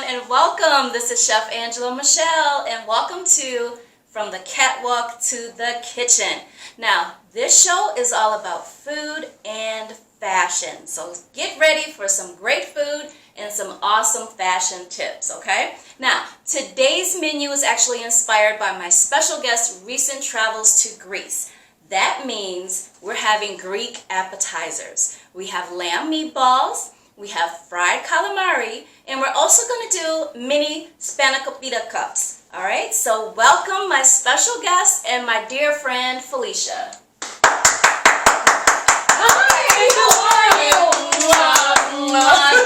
And welcome. This is Chef Angela Michelle, and welcome to From the Catwalk to the Kitchen. Now, this show is all about food and fashion, so get ready for some great food and some awesome fashion tips, okay? Now, today's menu is actually inspired by my special guest's recent travels to Greece. That means we're having Greek appetizers. We have lamb meatballs, we have fried calamari, and we're also going to do mini Spanakopita cups. All right, so welcome my special guest and my dear friend Felicia. Hi, how are you?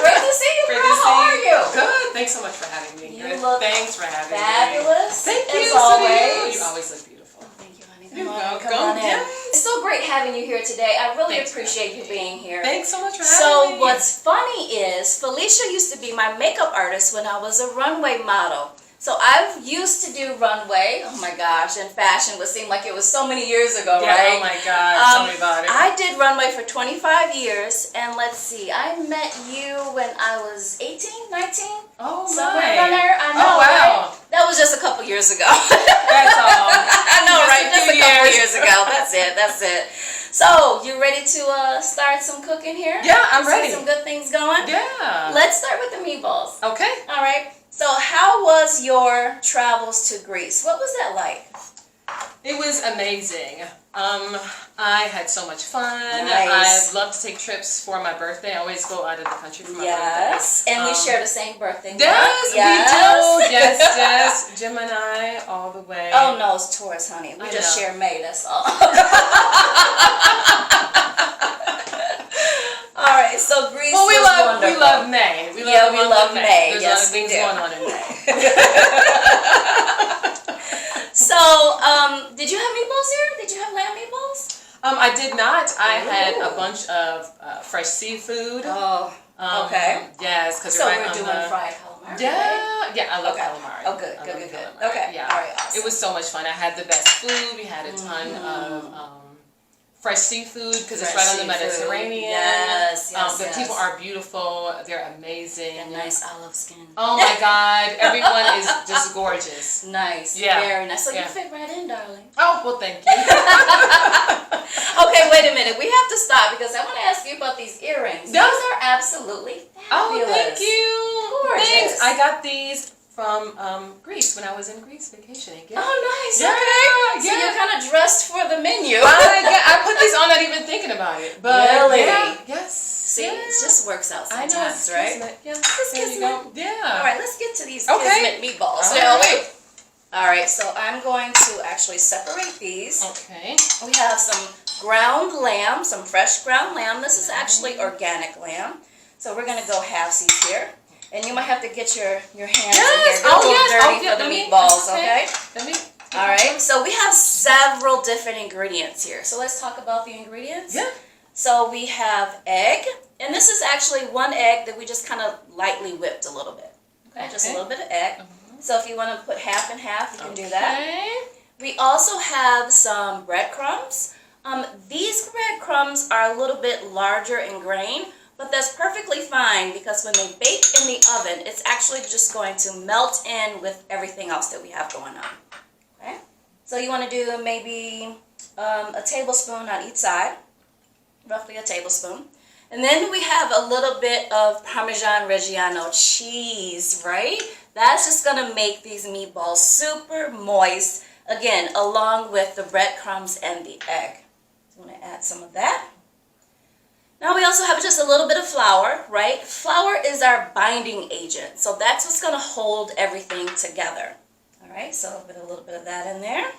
Great to see you, girl. How are you? Good. Thanks so much for having me. You look Thanks for having fabulous. Thank you. As always. You always look beautiful. Thank you, honey. You're Come on in. Yes. It's so great having you here today. I really Thanks appreciate you being here. Thanks so much for having me. So what's funny is Felicia used to be my makeup artist when I was a runway model. So I used to do runway, oh my gosh, and fashion would seem like it was so many years ago, right? Oh my God, tell me about it. I did runway for 25 years, and let's see, I met you when I was 18, 19? Oh my. Somewhere around there, I know, oh wow. Right? That was just a couple years ago. That's all. I know, Just right? a Just a few couple years. years ago. That's it. So, you ready to start some cooking here? Yeah, I'm ready. Some good things going? Yeah. Let's start with the meatballs. Okay. All right. So, how was your travels to Greece? What was that like? It was amazing. I had so much fun. Nice. I love to take trips for my birthday. I always go out of the country for my Yes, birthday. and we share the same birthday. Yes, Yes. we do. Yes. Jim and I, all the way. Oh no, it's Taurus, honey. We I just know. share May. That's all. All right, so Greece Well, was wonderful. we love May. We love May. There's Yes, a lot of things we do. going on in May. So, did you have meatballs here? Did you have lamb meatballs? I did not. I had Ooh. a bunch of fresh seafood. Oh, okay. Yes, because So right we're on doing the, fried calamari. Yeah, I love Okay. calamari. Oh, good, I good, love good, good. calamari. Okay, Yeah. all right, awesome. It was so much fun. I had the best food. We had a ton of fresh seafood because it's right on the Mediterranean. Yes, yes, The people are beautiful. They're amazing. And nice olive skin. Oh my God, everyone is just gorgeous. Nice. Yeah. Very nice. So Yeah. you fit right in, darling. Oh, well, thank you. Okay, wait a minute. We have to stop because I want to ask you about these earrings. Yeah. These are absolutely fabulous. Oh, thank you. Gorgeous. Thanks. I got these from Greece when I was in Greece vacationing. Yeah. Oh, nice. Yeah, Okay. So yeah. you're kind of dressed for the menu. I put these on not even thinking about it. But Really? Yeah, yes. See, yeah. it just works out I sometimes, know, it's right? kismet. Yeah. It's There you go. kismet. Yeah. All right, let's get to these Okay. kismet meatballs, All shall right. we? All right, so I'm going to actually separate these. Okay. We have some ground lamb, some fresh ground lamb. This is actually organic lamb. So we're going to go halvesies here. And you might have to get your hands in here. Yes. Get a little dirty yeah, for the let me- meatballs, okay? Let me. All right, so we have several different ingredients here. So let's talk about the ingredients. Yeah. So we have egg, and this is actually one egg that we just kind of lightly whipped a little bit. Okay, just a little bit of egg. So if you want to put half and half, you can do that. We also have some breadcrumbs. These breadcrumbs are a little bit larger in grain, but that's perfectly fine because when they bake in the oven, it's actually just going to melt in with everything else that we have going on. Okay? So you want to do maybe a tablespoon on each side, roughly a tablespoon. And then we have a little bit of Parmesan Reggiano cheese, right? That's just going to make these meatballs super moist, again, along with the breadcrumbs and the egg. So I'm going to add some of that. Now we also have just a little bit of flour, right? Flour is our binding agent, so that's what's going to hold everything together. All right, so I'll put a little bit of that in there.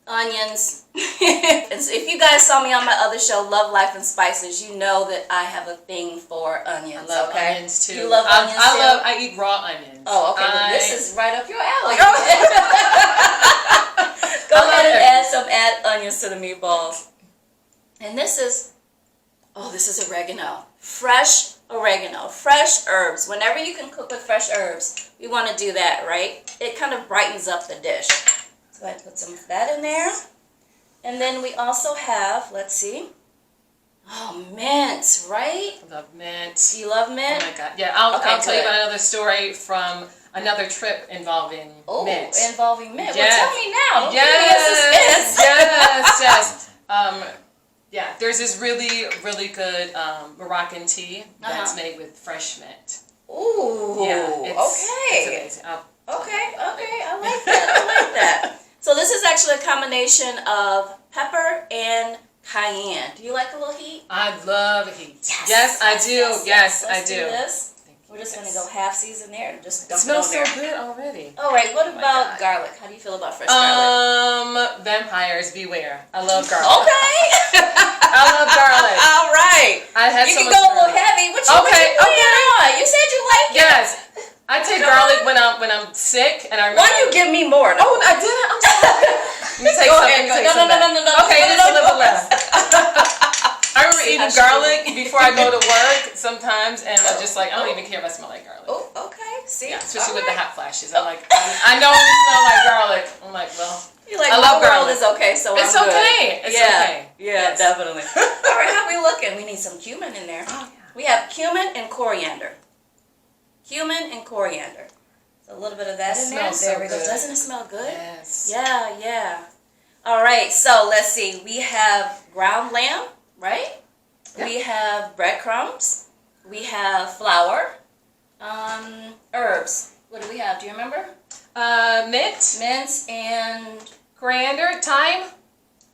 Onions. And so if you guys saw me on my other show, Love, Life, and Spices, you know that I have a thing for onions. I love okay? onions too. You love onions too? I eat raw onions. Oh, okay. Well, this is right up your alley. Go ahead and add onions to the meatballs. And this is oregano. Fresh oregano, fresh herbs. Whenever you can cook with fresh herbs, we want to do that, right? It kind of brightens up the dish. So go ahead and put some of that in there. And then we also have, let's see. Oh, mint, right? I love mint. Do you love mint? Oh my God. Yeah, I'll tell you about another story from another trip involving mint. Involving mint. Yes. Well, tell me now. Don't Yes. Yes. Yeah, there's this really, really good Moroccan tea that's made with fresh mint. Ooh. Yeah. It's amazing. Okay. I like that. So this is actually a combination of pepper and cayenne. Do you like a little heat? I love heat. Yes, I do. Yes, I Let's do. do this. We're just going to go half season there and just dump it smells on there. so good already. All right, what about garlic? How do you feel about fresh garlic? Vampires beware. I love garlic. Okay. I love garlic. All right. You can go a little heavy. What you on? You said you like it. Yes. I take garlic when I'm sick, and I remember. Why you give me more? Oh, I didn't. I'm sorry. You take something. No. Okay, just a little less. I remember eating garlic before I go to work sometimes, and I'm just like, I don't even care if I smell like garlic. Oh, okay. See, yeah, especially with the hot flashes. I'm like, I know you smell like garlic. I'm like, well, you're like, I love my world garlic. is okay, so it's I'm okay. good. It's okay. Yeah, definitely. All right, how we looking? We need some cumin in there. Oh, yeah. We have cumin and coriander. Cumin and coriander. So a little bit of that in there. There we go. Doesn't it smell good? Yes. Yeah. All right, so let's see. We have ground lamb, right? Yeah. We have breadcrumbs. We have flour. Herbs. What do we have? Do you remember? Mint. Mint and coriander, thyme.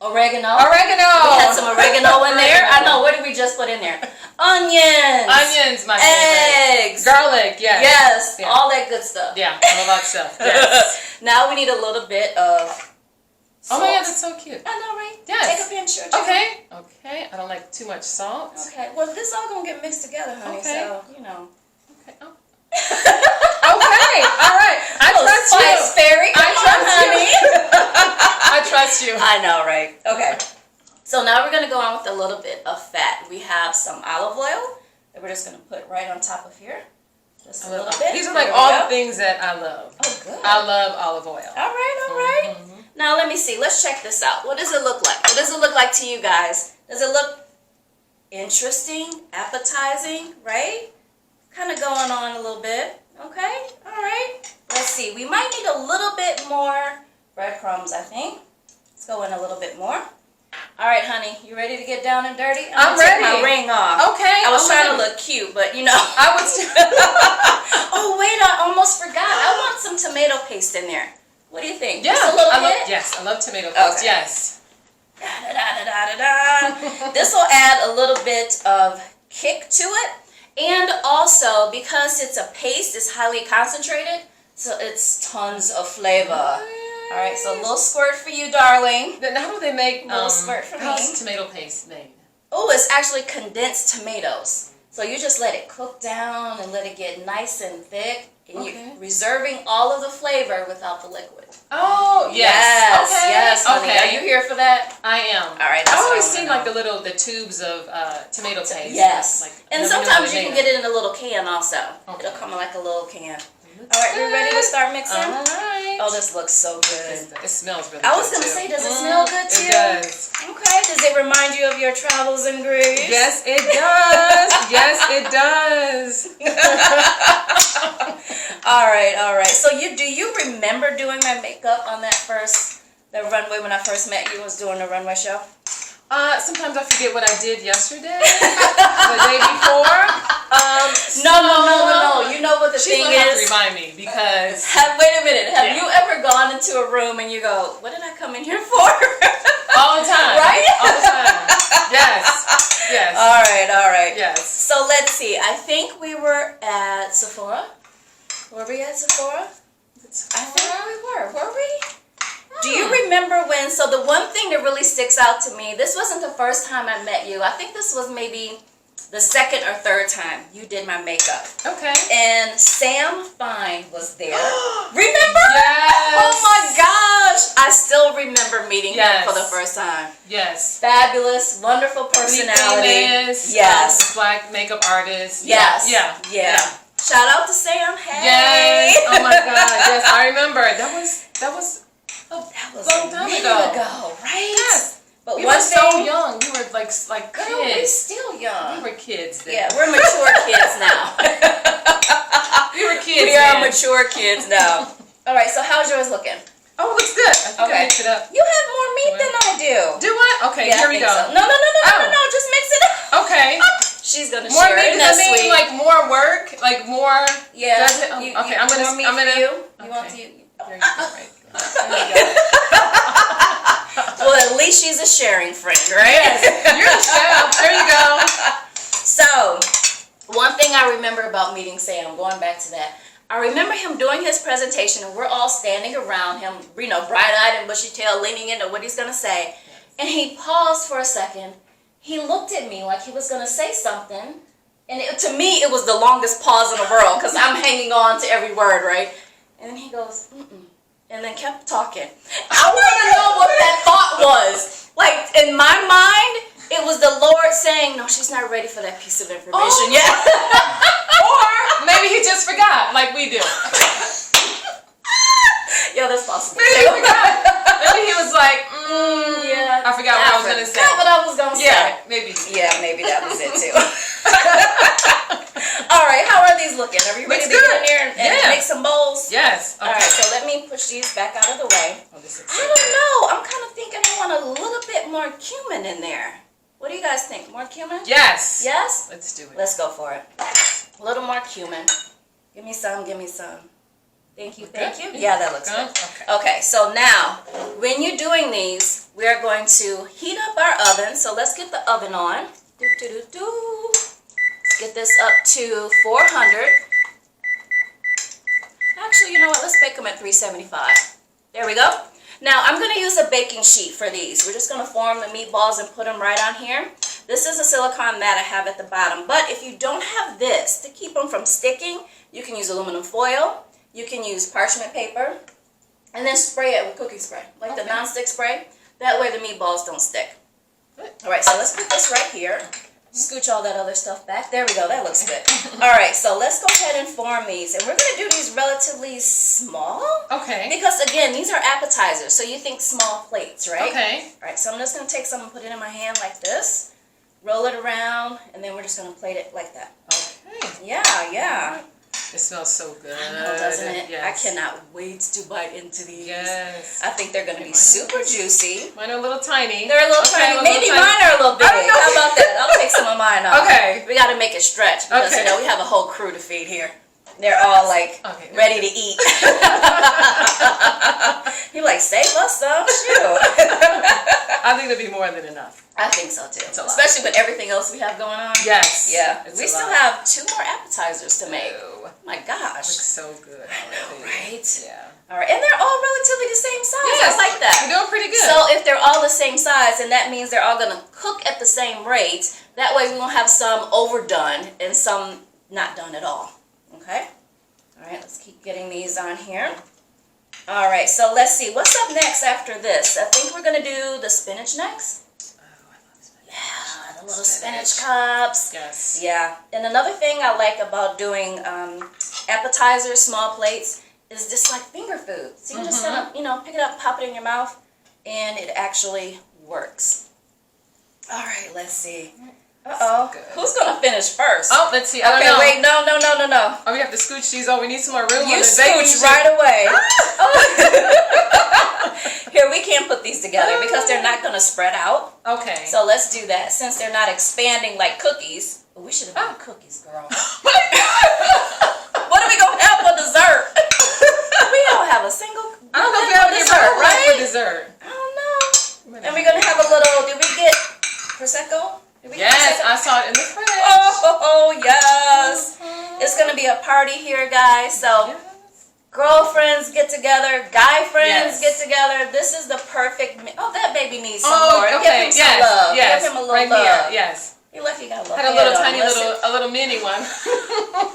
Oregano. We had some oregano in there. I know. What did we just put in there? Onions, my favorite. Eggs. Garlic, yes. Yeah. All that good stuff. Yeah, all that stuff. Yes. Now we need a little bit of salt. Oh my God, that's so cute. I know, right? Yes. Take a pinch or two. Okay. I don't like too much salt. Okay. Well, this all gonna get mixed together, honey. Okay. So you know. Okay. Oh. Okay. All right. I trust you. Spice fairy. Come on, honey. I trust you. I know, right? Okay. So now we're going to go on with a little bit of fat. We have some olive oil that we're just going to put right on top of here. Just a little bit. These are like all the things that I love. Oh, good. I love olive oil. All right. Mm-hmm. Now let me see. Let's check this out. What does it look like? What does it look like to you guys? Does it look interesting, appetizing, right? Kind of going on a little bit. Okay. All right. Let's see. We might need a little bit more breadcrumbs, I think. Let's go in a little bit more. All right, honey, you ready to get down and dirty? I'm ready. Take my ring off. Okay. I was trying to look cute, but you know. I was. Oh wait, I almost forgot. I want some tomato paste in there. What do you think? Yeah. Just a little bit? Yes, I love tomato paste. Okay. Yes. This will add a little bit of kick to it, and also because it's a paste, it's highly concentrated, so it's tons of flavor. All right, so a little squirt for you, darling. Then how do they make a little squirt for me? How's tomato paste made? Oh, it's actually condensed tomatoes. So you just let it cook down and let it get nice and thick, and you're reserving all of the flavor without the liquid. Oh, yes. Yes, honey. Are you here for that? I am. All right. I've always seen like the tubes of tomato paste. Yes. Like, and sometimes you can get it in a little can also. Okay. It'll come in like a little can. All right, we're ready to start mixing? All right. Oh, this looks so good. It smells really good. I was going to say, does it smell good to you? It does. Okay. Does it remind you of your travels in Greece? Yes, it does. Yes, it does. All right. So do you remember doing my makeup on the runway when I first met you? Was doing the runway show? Sometimes I forget what I did yesterday, the day before. No. You know what the thing is? Have to remind me because. Wait a minute. Have you ever gone into a room and you go, "What did I come in here for?" All the time. Right? All the time. Yes. All right. Yes. So let's see. I think we were at Sephora. Were we at Sephora? I think we were. Were we? Do you remember when, so the one thing that really sticks out to me, this wasn't the first time I met you. I think this was maybe the second or third time you did my makeup. Okay. And Sam Fine was there. Remember? Yes. Oh my gosh. I still remember meeting him for the first time. Yes. Fabulous, wonderful personality. Yes. Black makeup artist. Yes. Yeah. Shout out to Sam. Hey. Yes. Oh my God. Yes, I remember. That was a long time ago. Right? Yes. But we were so young. We were like girl, we're kids. still young. We were kids then. Yeah, we're mature kids now. We were kids. We are mature kids now. All right, so how's yours looking? Oh, it looks good. I think I mixed it up. You have more meat than I do. Do I? Okay, here we go. So. No, just mix it up. Okay. She's gonna more share meat. Does that mean like more work? Like more? Yeah. Does it? Okay, I'm gonna. You okay. want to? There you go. Right. There you go. Well, at least she's a sharing friend, right? Yes, you're the chef. There you go. So, one thing I remember about meeting Sam, going back to that, I remember him doing his presentation, and we're all standing around him, bright-eyed and bushy-tailed, leaning into what he's going to say. And he paused for a second. He looked at me like he was going to say something. And to me, it was the longest pause in the world, because I'm hanging on to every word, right? And then he goes, and then kept talking. I want to know what that thought was. Like, in my mind, it was the Lord saying, no, she's not ready for that piece of information yet. Or maybe he just forgot, like we do. Yeah, that's possible. Maybe he forgot. Maybe he was like, yeah, I forgot what I was going to say. What I was going to say. Yeah, maybe. Yeah, maybe that was it too. All right, how are these looking? Are you ready to get in there and make some bowls? Yes. Okay. All right, so let me push these back out of the way. Oh, this is I don't know. I'm kind of thinking I want a little bit more cumin in there. What do you guys think? More cumin? Yes. Yes? Let's do it. Let's go for it. A little more cumin. Give me some, give me some. Thank you, thank you. Yeah, that looks good. Okay, so now, when you're doing these, we are going to heat up our oven. So let's get the oven on. Let's get this up to 400. Actually, you know what? Let's bake them at 375. There we go. Now, I'm going to use a baking sheet for these. We're just going to form the meatballs and put them right on here. This is a silicone mat I have at the bottom. But if you don't have this, to keep them from sticking, you can use aluminum foil. You can use parchment paper. And then spray it with cooking spray, like the non-stick spray. That way the meatballs don't stick. All right, so let's put this right here. Scooch all that other stuff back. There we go. That looks good. All right, so let's go ahead and form these. And we're going to do these relatively small. Okay. Because, again, these are appetizers. So you think small plates, right? Okay. All right, so I'm just going to take some and put it in my hand like this. Roll it around. And then we're just going to plate it like that. Okay. Yeah. It smells so good. I know, doesn't it? Yes. I cannot wait to bite into these. Yes. I think they're going to be super juicy. Mine are a little tiny. They're a little tiny. Maybe mine are a little big. I don't know. How about that? I'll take some of mine off. Okay. We got to make it stretch because, Okay. you know, we have a whole crew to feed here. They're all, like, ready to eat. You're like, save us some. Shoot. I think there'll be more than enough. I think so, too. It's a lot. Especially with everything else we have going on. Yes. Yeah. It's We a still lot. have 2 more appetizers to make. Ew. My gosh. Looks so good. I know, right? Yeah. All right. And they're all relatively the same size. Yes. I like that. You're doing pretty good. So if they're all the same size, and that means they're all going to cook at the same rate, that way we won't have some overdone and some not done at all. Okay? All right, let's keep getting these on here. All right, so let's see. What's up next after this? I think we're going to do the spinach next. Oh, I love spinach. Yeah, the little spinach cups. Yes. Yeah. And another thing I like about doing appetizers, small plates, is just like finger food. So you just kind of, pick it up, pop it in your mouth, and it actually works. All right, let's see. Uh-oh. Who's going to finish first? Oh, let's see. I don't Okay, know. wait. No. Oh, we have to scooch these. Oh, we need some more room. You on the baking scooch sheet. right away. Here, we can't put these together because they're not going to spread out. Okay. So let's do that. Since they're not expanding like cookies. We should have done cookies, girl. What are we going to have for dessert? We don't have a single I don't know if we have dessert, right? for dessert. I don't know. And we're going to have a little, did we get Prosecco? Yes, I saw it in the fridge. Oh, yes. It's going to be a party here, guys. So, girlfriends get together, guy friends get together. This is the perfect. Oh, that baby needs some more. Okay. Give him some love. Yes. Give him a little right love. Here. Yes. You lucky you got a little. Had a little tiny a little mini one.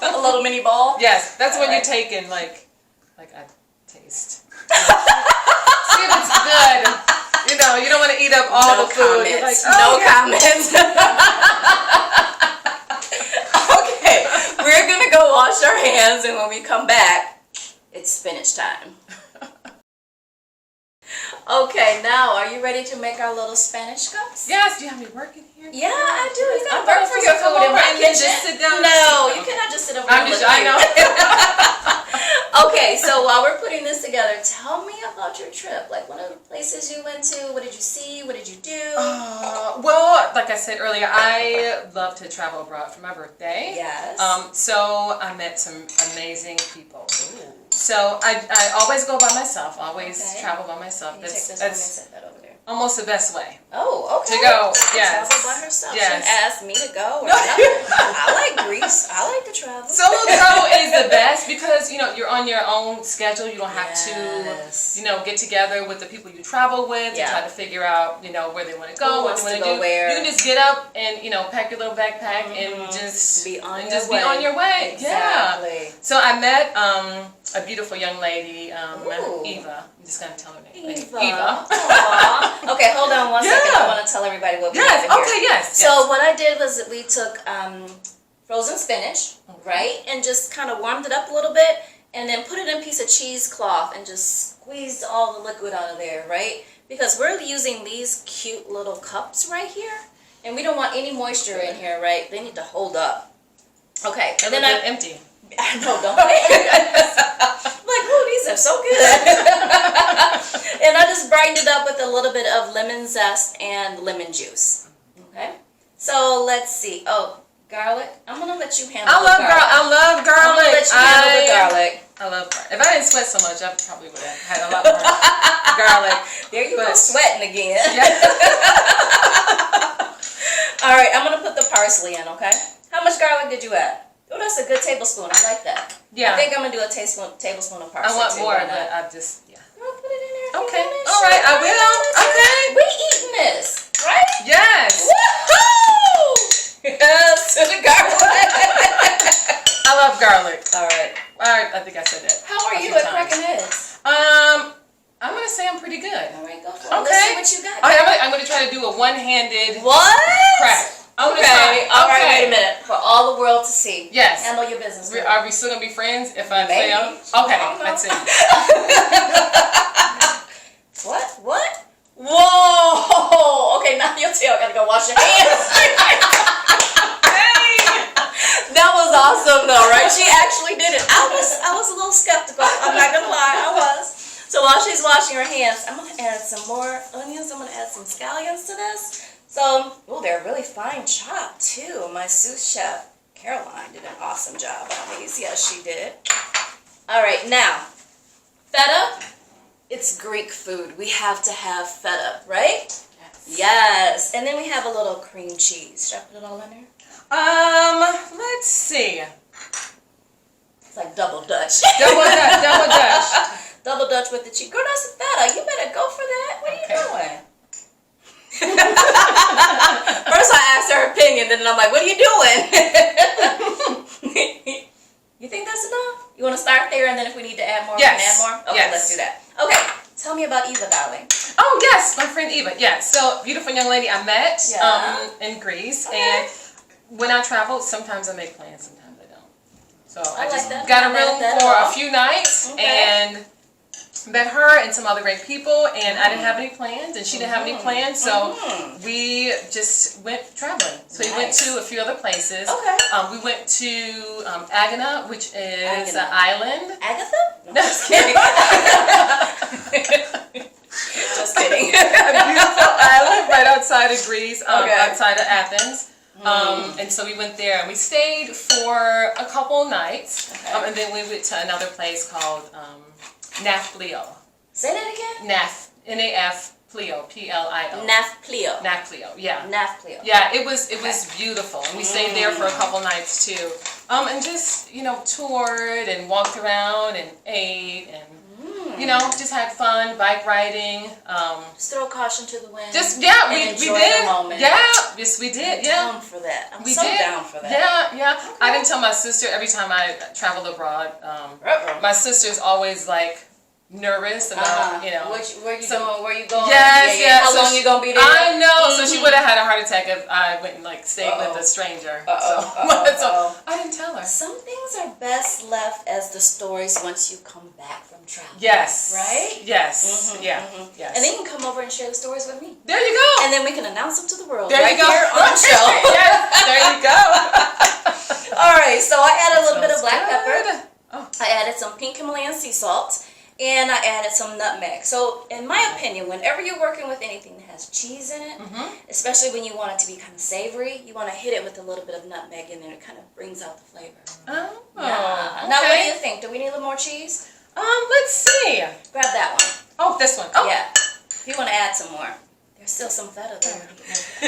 A little mini ball. Yes, that's when you're taking like I taste. See if it's good. You know, you don't want to eat up all the food. You're like, no comments. Okay, we're gonna go wash our hands, and when we come back, it's spinach time. Okay, now are you ready to make our little Spanish cups? Yes. Do you have me working here? Yeah, I do. You gotta work for your food in my kitchen. Just sit down. No, you cannot just sit over there. I know. Okay, so while we're putting this together, tell me about your trip. Like, what are the places you went to? What did you see? What did you do? Well, like I said earlier, I love to travel abroad for my birthday. Yes. So I met some amazing people. Ooh. So I always go by myself. Always travel by myself. Can you take this one and set that over there? Almost the best way. Oh, okay. To go, yes. Travel by herself. Yes. She asked me to go. Or not. I like Greece. I like to travel. Solo travel is the best because, you know, you're on your own schedule. You don't have to, you know, get together with the people you travel with to try to figure out, you know, where they want to go, what they want to do. Where. You can just get up and, you know, pack your little backpack and just be on your way. Exactly. Yeah. So I met a beautiful young lady, Eva. I'm just going to tell her name. Eva. Aww. Okay, hold on one second. I want to tell everybody what we did here. Okay, yes. So what I did was we took frozen spinach, right, and just kind of warmed it up a little bit, and then put it in a piece of cheesecloth and just squeezed all the liquid out of there, right? Because we're using these cute little cups right here, and we don't want any moisture in here, right? They need to hold up. Okay, and then I'm empty. I know, don't they? Like, oh, these are so good. And I just brightened it up with a little bit of lemon zest and lemon juice. Okay? So, let's see. Oh, garlic. I'm going to let you handle the garlic. I love garlic. I'm going to let you handle the garlic. I love garlic. If I didn't sweat so much, I probably would have had a lot more garlic. There you go, sweating again. Yeah. All right, I'm going to put the parsley in, okay? How much garlic did you add? Oh, that's a good tablespoon. I like that. Yeah. I think I'm going to do a tablespoon of parsley. I want too, more, but I just, You want to put it in there? Okay. All right, I will. Okay. We eating this, right? Yes. Woohoo! Yes, to the garlic. I love garlic. All right. I think I said that. How are you at cracking eggs? I'm going to say I'm pretty good. All right, go for it. Let's see what you got. I'm going to try to do a one-handed crack. Okay. All right, wait a minute. For all the world to see. Yes. Handle your business. Are we still going to be friends if I Maybe. fail? Okay, let's see. What? Whoa! Okay, now your tail. Gotta go wash your hands. That was awesome, though, right? She actually did it. I was a little skeptical. I'm not gonna lie, I was. So while she's washing her hands, I'm gonna add some more onions. I'm gonna add some scallions to this. So, they're really fine chopped too. My sous chef Caroline did an awesome job on these. Yes, she did. All right, now feta. It's Greek food. We have to have feta, right? Yes. And then we have a little cream cheese. Should I put it all in there? Let's see. It's like double Dutch. Double Dutch. Double Dutch with the cheese. Girl, that's feta. You better go for that. What are you doing? First I asked her opinion, then I'm like, what are you doing? You think that's enough? You want to start there, and then if we need to add more, we can add more? Okay, let's do that. Okay, tell me about Eva, darling. Oh, yes, my friend Eva. Yes, so beautiful young lady I met in Greece. Okay. And when I travel, sometimes I make plans, sometimes I don't. So I just got a room for a few nights and met her and some other great people, and I didn't have any plans, and she didn't have any plans, so we just went traveling. So we went to a few other places. Okay. We went to Agana, which is an island. Agatha? No, just kidding. Just kidding. A beautiful island right outside of Greece, outside of Athens. And so we went there, and we stayed for a couple nights, and then we went to another place called Nafplio. Say that again? N-A-F, Plio, P-L-I-O. Nafplio. Nafplio, yeah. Nafplio. Yeah, it was beautiful, and we stayed there for a couple nights too, and just toured and walked around and ate and just had fun bike riding. Just throw caution to the wind. We did. The moment. Yeah, Yes, we did. I'm down for that. I'm down for that. Yeah. Okay. I didn't tell my sister every time I traveled abroad. My sister's always like nervous about where you going, where you going. Yes. How long you gonna be there? I know. So she would have had a heart attack if I went and like stayed with a stranger. So I didn't tell her. Some things are best left as the stories once you come back from travel. Yes. Right? Yes. Yes. And then you can come over and share the stories with me. There you go. And then we can announce them to the world. There you go. Here on the show. Yes. There you go. All right. So I added a little bit of black pepper. Oh. I added some pink Himalayan sea salt. And I added some nutmeg. So, in my opinion, whenever you're working with anything that has cheese in it, especially when you want it to be kind of savory, you want to hit it with a little bit of nutmeg in there. It kind of brings out the flavor. Oh. Yeah. Okay. Now, what do you think? Do we need a little more cheese? Let's see. Grab that one. Oh, this one. Oh. Yeah. If you want to add some more. There's still some feta there.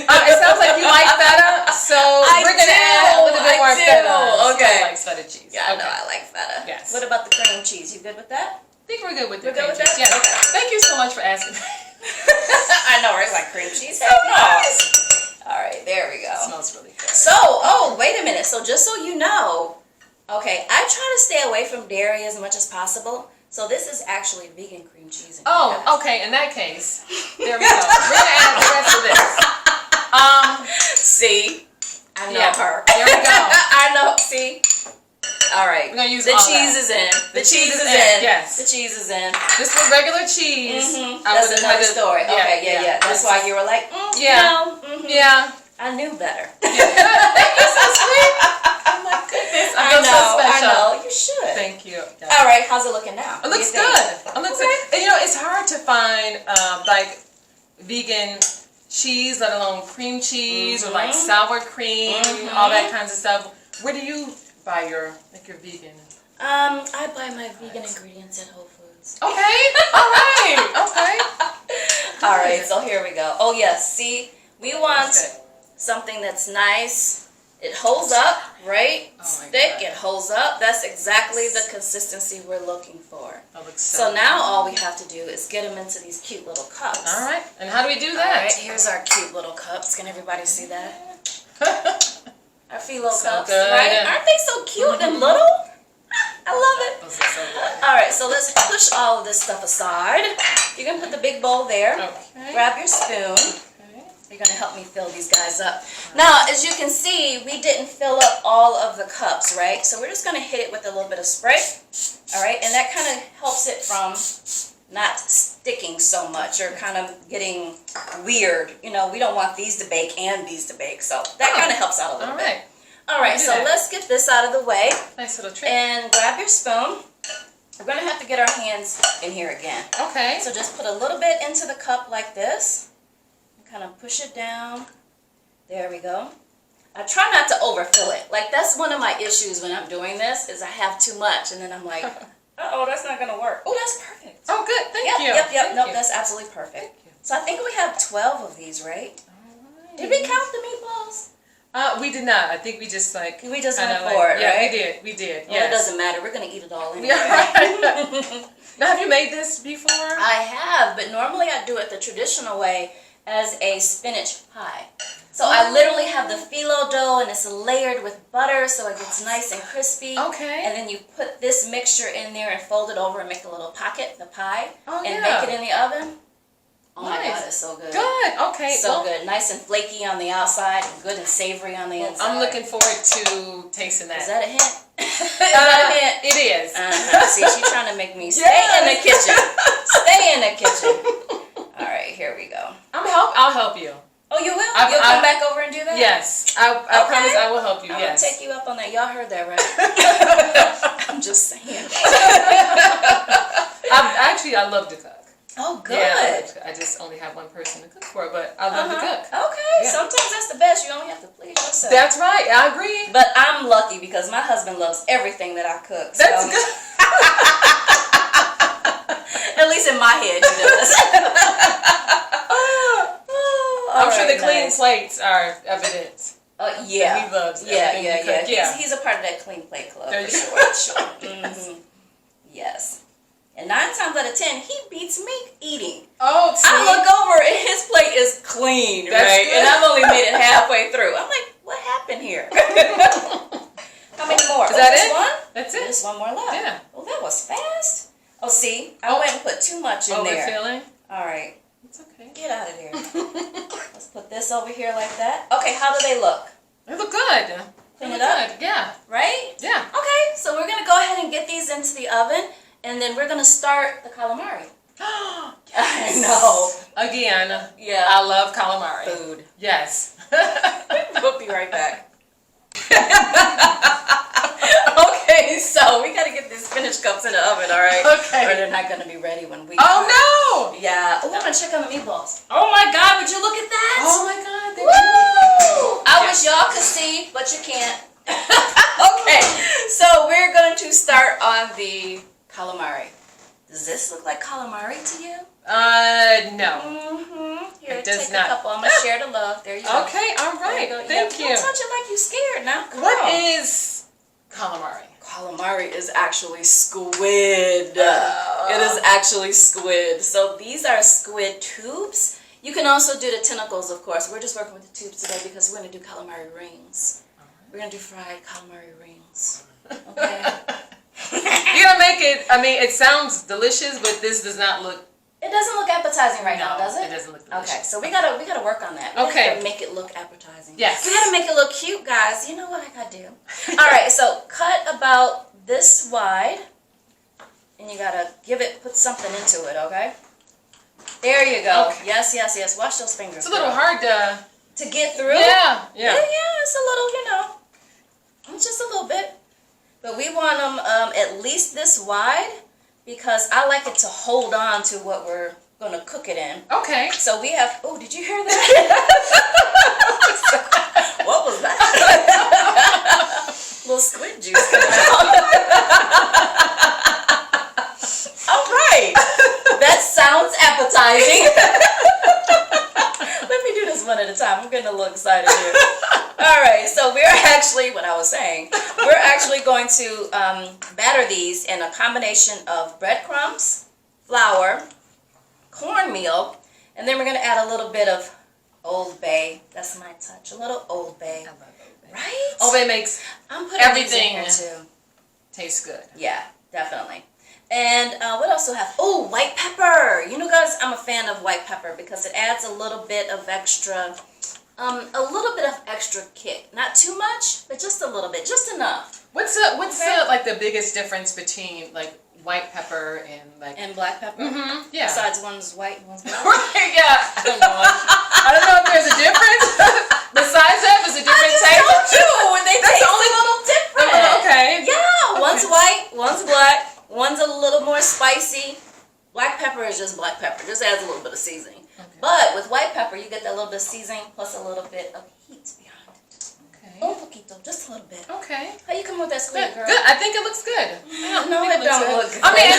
It sounds like you like feta, so we're going to add a little bit more feta. Okay. Likes feta cheese. Yeah, I know I like feta. Yes. What about the cream cheese? You good with that? I think we're good with the cream cheese. Yeah. Okay. Thank you so much for asking. I know, right? Like cream cheese. So nice. All right, there we go. It smells really good. So, wait a minute. So just so you know, okay, I try to stay away from dairy as much as possible. So this is actually vegan cream cheese. Okay. In that case, there we go. We're gonna add the rest of this. See, I know her. There we go. I know. See. All right. We're gonna use the all cheese that. is in. The cheese is in. Yes. The cheese is in. This was regular cheese. That's another story. Okay. Yeah. That's why you were like, Yeah. I knew better. Thank you, so sweet. Oh my goodness. I feel so special. I know. You should. Thank you. Yeah. All right. How's it looking now? It looks good. It looks good. And it's hard to find like vegan cheese, let alone cream cheese or like sour cream, all that kinds of stuff. Where do you buy your vegan? I buy my vegan ingredients at Whole Foods. Okay. All right. Okay. All right. So here we go. Oh yes. See, we want something that's nice. It holds up, right? Thick. It holds up. That's exactly the consistency we're looking for. That looks so now all we have to do is get them into these cute little cups. All right. And how do we do that? All right. Here's our cute little cups. Can everybody see that? Our phyllo cups, right? Aren't they so cute and little? I love it. Those are so good. All right, so let's push all of this stuff aside. You can put the big bowl there. Okay. Grab your spoon. Okay. You're going to help me fill these guys up. Now, as you can see, we didn't fill up all of the cups, right? So we're just going to hit it with a little bit of spray. All right, and that kind of helps it from not sticking so much or kind of getting weird. We don't want these to bake and these to bake, so that kind of helps out a little bit. All right, so let's get this out of the way. Nice little trick. And grab your spoon. We're going to have to get our hands in here again. Okay. So just put a little bit into the cup like this. And kind of push it down. There we go. I try not to overfill it. Like, that's one of my issues when I'm doing this, is I have too much, and then I'm like, uh-oh, that's not going to work. Oh, that's perfect. Oh, good. Thank you. Yep. Nope, that's absolutely perfect. So I think we have 12 of these, right? All right. Did we count the meatballs? We did not. I think we just went for it, yeah, right? we did. Well, it doesn't matter. We're going to eat it all anyway. Yeah, right. Now, have you made this before? I have, but normally I do it the traditional way as a spinach pie. So I literally have the phyllo dough, and it's layered with butter, so it gets nice and crispy. Okay. And then you put this mixture in there and fold it over and make a little pocket, the pie, and yeah. bake it in the oven. Oh nice. my God, it's so good. Good. Okay. So good. Nice and flaky on the outside, and good and savory on the inside. I'm looking forward to tasting that. Is that a hint? Is that a hint? It is. See, she's trying to make me stay in the kitchen. Stay in the kitchen. All right, here we go. I'll help you. Oh, you will? You'll come back over and do that? Yes. I promise I will help you. I'm yes. going to take you up on that. Y'all heard that, right? I'm just saying. I love to cook. Oh, good. Yeah, I just only have one person to cook for, but I love to cook. Okay. Yeah. Sometimes that's the best. You only have to please yourself. That's right. I agree. But I'm lucky because my husband loves everything that I cook. So. That's good. At least in my head, he does. I'm sure the clean plates are evidence. Yeah. He loves Yeah. He's a part of that clean plate club for sure. Yes. And 9 times out of 10, he beats me eating. Oh, see? I look over and his plate is clean, That's right? good. And I've only made it halfway through. I'm like, what happened here? How many more? Is that it? One? That's it. There's one more left. Yeah. Oh, that was fast. Oh, see? I went and put too much in there. Overfilling? All right. It's okay. Get out of here. Let's put this over here like that. Okay, how do they look? They look good. Clean it up? Good. Yeah. Right? Yeah. Okay, so we're going to go ahead and get these into the oven, and then we're going to start the calamari. I know. Again, yeah. I love calamari. Food. Yes. We'll be right back. Okay, so we got to get these spinach cups in the oven, all right? Okay. Or they're not going to be ready when we... Oh, no! Yeah. Oh, I'm going to check on the meatballs. Oh, my God, would you look at that? Oh, my God. Woo! I wish y'all could see, but you can't. Okay, so we're going to start on the calamari. Does this look like calamari to you? No. Mm-hmm. Here, It does take not. a couple. I'm going to share the love. There you go. Okay, all right. There you go. Thank you. Don't touch it like you scared now. Come What on. is calamari? Calamari is actually squid. It is actually squid. So these are squid tubes. You can also do the tentacles, of course. We're just working with the tubes today because we're going to do calamari rings. We're going to do fried calamari rings. Okay? You're going to make it, I mean, it sounds delicious, but this does not look... It doesn't look appetizing right now, does it? It doesn't look delicious. Okay, so we gotta work on that. We gotta make it look appetizing. Yes. We gotta make it look cute, guys. You know what I gotta do. Alright, so cut about this wide. And you gotta put something into it, okay? There you go. Okay. Yes, yes, yes. Wash those fingers. It's a little hard to get through. Yeah. It's a little, it's just a little bit. But we want them at least this wide because I like it to hold on to what we're going to cook it in. Okay. So we have, oh, did you hear that? What was that? Little squid juice coming out. All right. That sounds appetizing. Let me do this one at a time. I'm getting a little excited here. All right, so we're actually, we're actually going to batter these in a combination of breadcrumbs, flour, cornmeal, and then we're going to add a little bit of Old Bay. That's my touch. A little Old Bay. I love Old Bay. Right? Old Bay makes everything taste good. Yeah, definitely. And what else do we have? Oh, white pepper. You know, guys, I'm a fan of white pepper because it adds a little bit of extra kick. Not too much, but just a little bit, just enough. What's the biggest difference between like white pepper and black pepper? Mm-hmm. Yeah. Besides, one's white and one's black. Right. Yeah. I don't know if there's a difference. Besides that, there's a different taste. They taste a little different. Okay. Yeah. One's white, one's black. One's a little more spicy. Black pepper is just black pepper. Just adds a little bit of seasoning. Okay. But with white pepper, you get that little bit of seasoning plus a little bit of heat behind it. Okay. Un poquito, just a little bit. Okay. How you come with that squid, girl? Good. I think it looks good. No, it don't look good. I mean,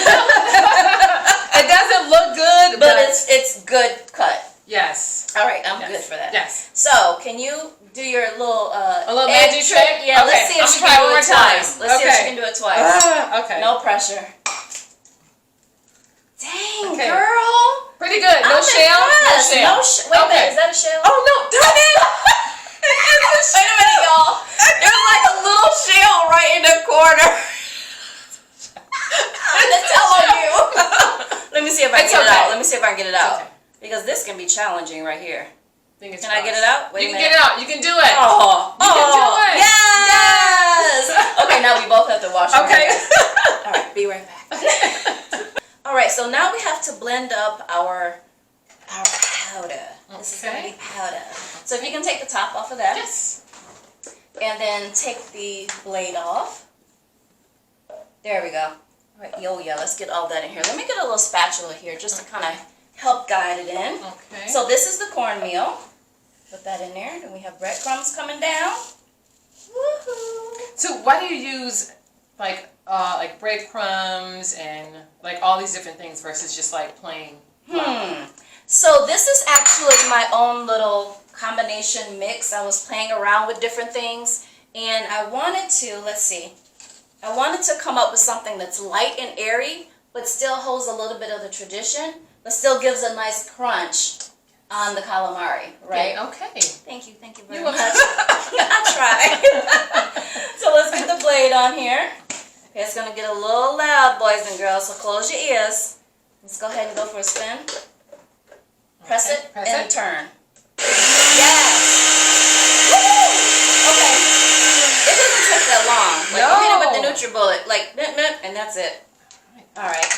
it doesn't look good, but it's good cut. Yes. All right, I'm good for that. Yes. So, can you do your little a little magic trick? Yeah. Okay. Let's see if she can do it twice. Let's see if she can do it twice. Okay. No pressure. Dang, girl. Pretty good. No shell? No shell. Wait a minute, is that a shell? Oh, no. Darn it. Wait a minute, y'all. There's like a little shell right in the corner. I'm going to tell on you. Let me see if I can get it out. Let me see if I can get it out. Okay. Because this can be challenging right here. Can I get it out? Wait a minute. You can get it out. You can do it. Oh. You can do it. Yes. Okay, now we both have to wash our hands. All right, be right back. All right, so now we have to blend up our powder. This is going to be powder. So if you can take the top off of that. Yes. And then take the blade off. There we go. All right, let's get all that in here. Let me get a little spatula here just to kind of help guide it in. Okay. So this is the cornmeal. Put that in there. Then we have breadcrumbs coming down. Woohoo! So why do you use like breadcrumbs and like all these different things versus just like plain flour? So this is actually my own little combination mix. I was playing around with different things and I wanted to, I wanted to come up with something that's light and airy, but still holds a little bit of the tradition, but still gives a nice crunch on the calamari, right? Okay. Thank you very much. I tried. So let's get the blade on here. Okay, it's gonna get a little loud, boys and girls, so close your ears. Let's go ahead and go for a spin. Press it and turn. Yes. Woo! Okay. It doesn't take that long. Like you hit it with the NutriBullet, like and that's it. All right.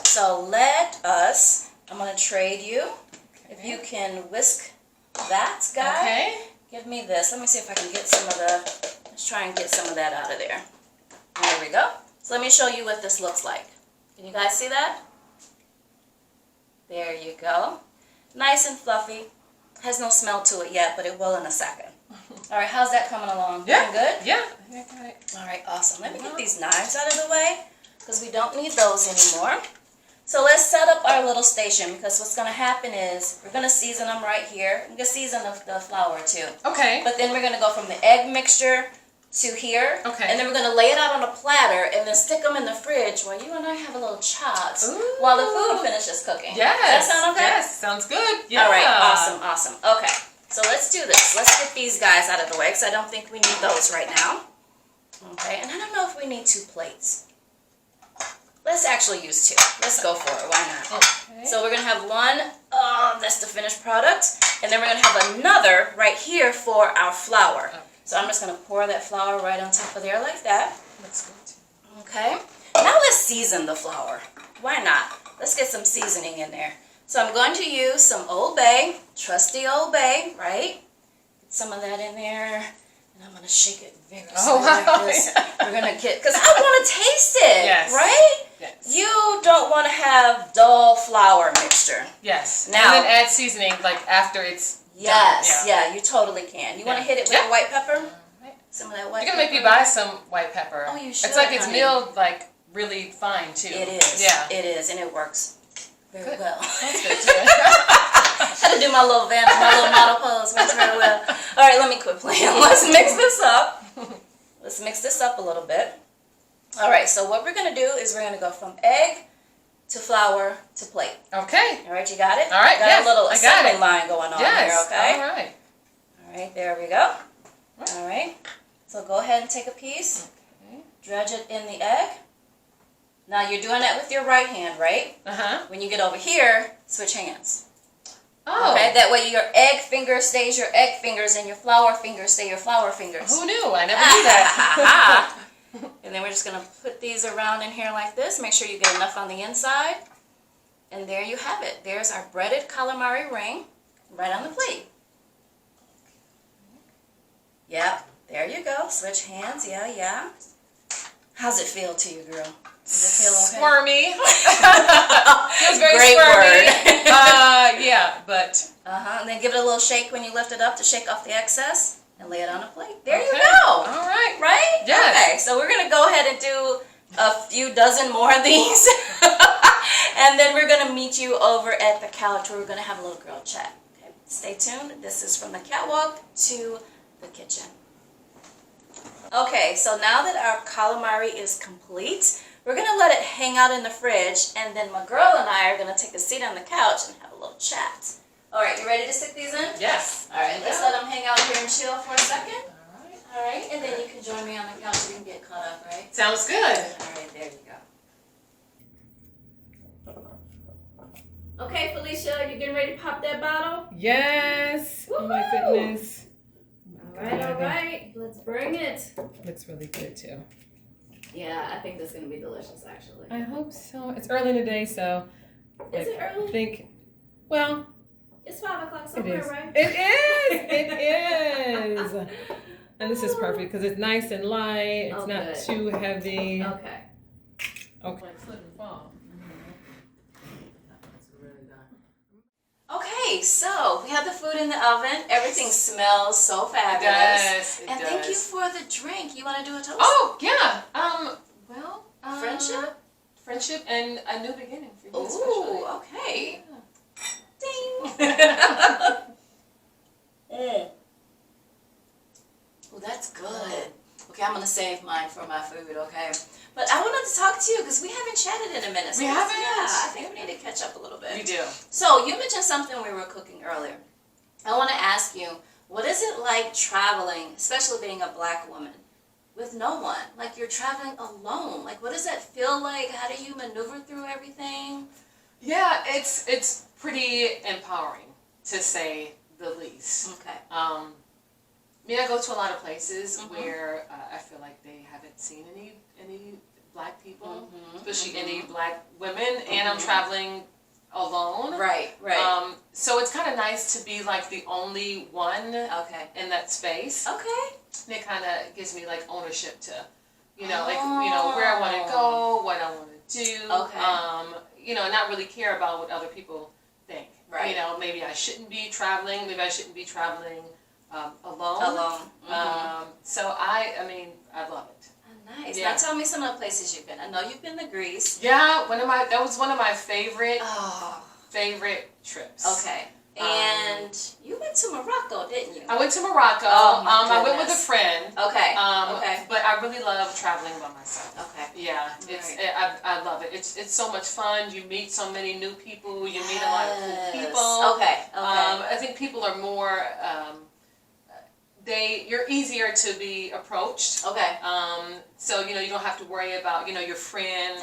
So let us. I'm gonna trade you. If you can whisk that guy. Okay. Give me this. Let me see if I can get some of the. Let's try and get some of that out of there. There we go. So let me show you what this looks like. Can you guys see that? There you go. Nice and fluffy. Has no smell to it yet, but it will in a second. All right, how's that coming along? Yeah. Good? Yeah. All right, awesome. Let me get these knives out of the way because we don't need those anymore. So let's set up our little station because what's going to happen is we're going to season them right here. We're going to season the flour too. Okay. But then we're going to go from the egg mixture to here. Okay. And then we're going to lay it out on a platter and then stick them in the fridge while you and I have a little chat while the food finishes cooking. Yes. Does that sound okay? Yes, sounds good. Yeah. All right, awesome. Okay, so let's do this. Let's get these guys out of the way because I don't think we need those right now. Okay, and I don't know if we need 2 plates. Let's actually use 2. Let's go for it. Why not? Okay. So we're going to have one, that's the finished product. And then we're going to have another right here for our flour. Okay. So I'm just going to pour that flour right on top of there like that. Looks good. Okay. Now let's season the flour. Why not? Let's get some seasoning in there. So I'm going to use some Old Bay, trusty Old Bay, right? Get some of that in there. And I'm going to shake it vigorously like this. We're going to get, because I want to taste it, yes. right? Yes. You don't want to have dull flour mixture. Yes. Now, and then add seasoning like after it's yes, done. Yeah, you totally can. You want to hit it with the white pepper? Right. Some of that white pepper. pepper. You're going to make me buy some white pepper. Oh, you should. It's like it's milled like really fine too. It is. Yeah. It is, and it works very well. That's good too. Had to do my little model pose. Works very well. All right, let me quit playing. Let's mix this up. Let's mix this up a little bit. All right, so what we're going to do is we're going to go from egg to flour to plate. Okay. All right, you got it? All right, got a little assembly line going on here, okay? All right. All right, there we go. All right. So go ahead and take a piece. Okay. Dredge it in the egg. Now you're doing that with your right hand, right? Uh-huh. When you get over here, switch hands. Oh. Okay, that way your egg finger stays your egg fingers and your flour fingers stay your flour fingers. Who knew? I never knew that. And then we're just going to put these around in here like this. Make sure you get enough on the inside. And there you have it. There's our breaded calamari ring right on the plate. Yep, there you go. Switch hands. Yeah. How's it feel to you, girl? Does it feel okay? Squirmy. Feels very Great squirmy. word. Yeah, but. And then give it a little shake when you lift it up to shake off the excess and lay it on a plate. There you Okay. go. All right. Right? Yes. Okay, so we're going to go ahead and do a few dozen more of these. And then we're going to meet you over at the couch where we're going to have a little girl chat. Okay, stay tuned. This is from the catwalk to the kitchen. Okay, so now that our calamari is complete, we're going to let it hang out in the fridge, and then my girl and I are going to take a seat on the couch and have a little chat. All right, you ready to stick these in? Yes. All right, let's let them hang out here and chill for a second. All All right, and then you can join me on the couch so you can get caught up, right? Sounds good. All right, there you go. Okay, Felicia, you getting ready to pop that bottle? Yes. Woo-hoo! Oh my goodness. All right, let's bring it. Looks really good too. Yeah, I think this is going to be delicious, actually. I hope so. It's early in the day, so. Is it early? Well. It's 5 o'clock somewhere, right? It is. And this is perfect because it's nice and light. It's not good. too heavy. Okay. Slip and fall. Okay, so we have the food in the oven. Everything smells so fabulous. Yes, it and does. thank you for the drink. You want to do a toast? Oh, yeah. Friendship and a new beginning for you especially. Ooh, okay. Yeah. Ding. Oh, that's good. Okay, I'm going to save mine for my food, okay? But I wanted to talk to you because we haven't chatted in a minute. So we haven't? Yeah, I think we need to catch up a little bit. We do. So you mentioned something we were cooking earlier. I want to ask you, what is it like traveling, especially being a Black woman, with no one? Like you're traveling alone. Like what does that feel like? How do you maneuver through everything? Yeah, it's pretty empowering, to say the least. Okay. I mean, I go to a lot of places where I feel like they haven't seen any Black people, especially any Black women, and I'm traveling alone. Right. So it's kind of nice to be like the only one in that space. Okay. And it kind of gives me like ownership to, like, where I want to go, what I want to do. Okay. Not really care about what other people think. Right. Maybe I shouldn't be traveling. Maybe I shouldn't be traveling alone. So I love it. Nice. Yeah. Now tell me some of the places you've been. I know you've been to Greece. Yeah, that was one of my favorite trips. Okay. And you went to Morocco, didn't you? I went to Morocco. Oh, my I went with a friend. Okay. But I really love traveling by myself. Okay. Yeah, I love it. It's so much fun. You meet so many new people. You meet a lot of cool people. Okay. I think people are more. You're easier to be approached. Okay. So you don't have to worry about your friend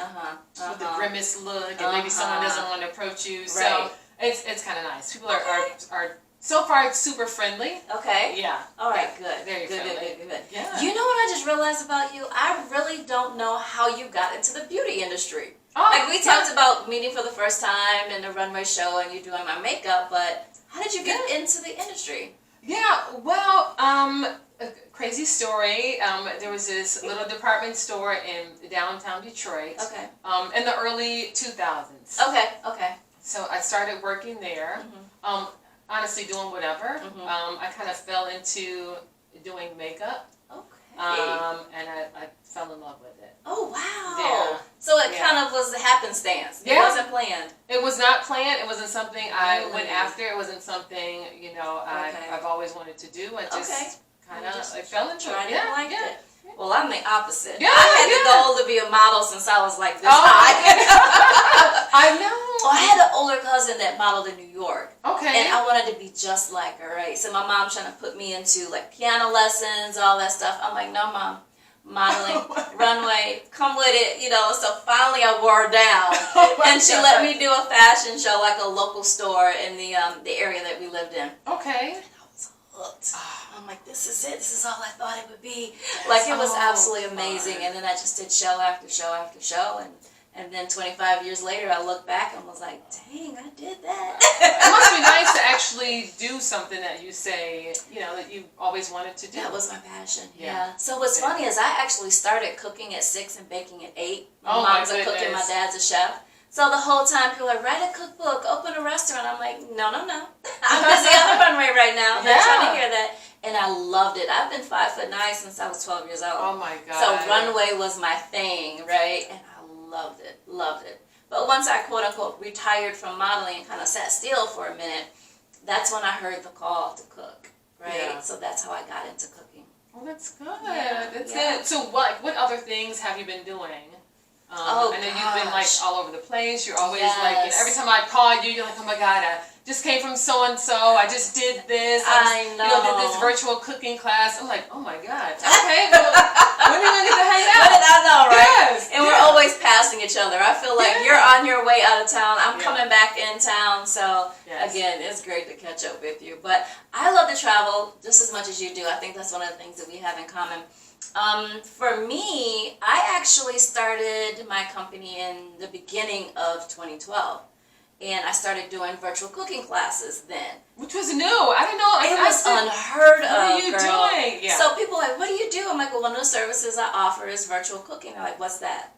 with the grimace look, and maybe someone doesn't want to approach you. So it's kind of nice. People are so far super friendly. Okay. Yeah. All right. Good. Very friendly. Good. Yeah. You know what I just realized about you? I really don't know how you got into the beauty industry. Oh, like we talked about meeting for the first time in the runway show, and you doing my makeup, but how did you get into the industry? Yeah, well, a crazy story. There was this little department store in downtown Detroit. Okay. In the early 2000s. Okay. So I started working there. Honestly, doing whatever. I kind of fell into doing makeup. Okay. And I fell in love with it. Oh wow. Yeah. So it kind of was a happenstance. It wasn't planned. It was not planned. It wasn't something I went after. It wasn't something I've always wanted to do. I just kind of fell into it. It. Well, I'm the opposite. Yeah, I had the goal to be a model since I was like this high. I know. Well, I had an older cousin that modeled in New York. Okay. And I wanted to be just like her, right? So my mom's trying to put me into like piano lessons, all that stuff. I'm like, no, Mom. Modeling, runway, come with it, So finally I wore her down, and she let me do a fashion show, like a local store in the area that we lived in. Okay. And I was hooked. I'm like, this is it. This is all I thought it would be. Yes. Like it was absolutely amazing. And then I just did show after show after show, and then 25 years later, I look back and was like, dang, I did that. It must be nice to actually do something that you say, that you always wanted to do. That was my passion, yeah. So what's funny is I actually started cooking at 6 and baking at 8. My mom's a cook and my dad's a chef. So the whole time people are like, write a cookbook, open a restaurant. I'm like, no. I'm busy on the runway right now. They're trying to hear that. And I loved it. I've been 5'9" since I was 12 years old. Oh my God. So runway was my thing, right? And loved it. But once I quote unquote retired from modeling and kind of sat still for a minute, that's when I heard the call to cook, right? Yeah. So that's how I got into cooking. Oh, that's good. That's good. So what other things have you been doing? I know you've been like all over the place. You're always like, every time I call you, you're like, oh my God, I just came from so and so. I just did this. I know. Did this virtual cooking class. I'm like, oh my God. Okay, well, when are we gonna get to hang out? I know, right? Yes. And we're always passing each other. I feel like you're on your way out of town. I'm coming back in town. So again, it's great to catch up with you. But I love to travel just as much as you do. I think that's one of the things that we have in common. For me, I actually started my company in the beginning of 2012. And I started doing virtual cooking classes then. Which was new. I didn't know. It was unheard of. What are you doing? Yeah. So people are like, what do you do? I'm like, well, one of the services I offer is virtual cooking. They're like, what's that?